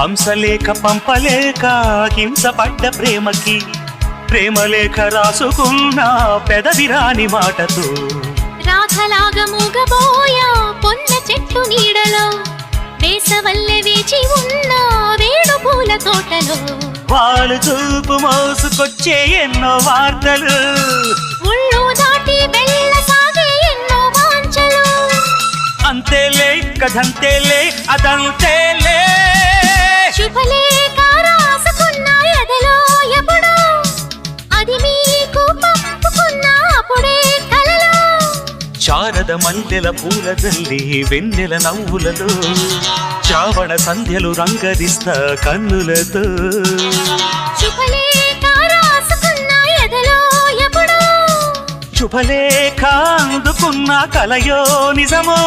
హంసలేక పంపలేక హింసపడ్డ ప్రేమకి ప్రేమలేఖ రాసుకున్న పెదవిరాని మాటతో రాధలాగా మూగబోయా పొన్న చెట్టు నీడలో వేసవల్లె వేచి ఉన్న వేణు పూల తోటలో వాళ్ళు చూపు మోసుకొచ్చే ఎన్నో వార్తలు ఉళ్ళు దాటి వెళ్ళసాగే ఎన్నో వాంఛలు అంతేలే కథంతేలే అదంతేలే శుభలేఖ రాసుకున్న ఎదలో ఎప్పుడో అది మీకు పంపుకున్న అప్పుడే కలలో శారద మల్లెల పూల జల్లి వెన్నెల నవ్వులతో శ్రావణ సంధ్యలు రంగరిస్తా కన్నులతో శుభలేఖ రాసుకున్న ఎదలో ఎప్పుడో శుభలేఖ అందుకున్న కలయో నిజమో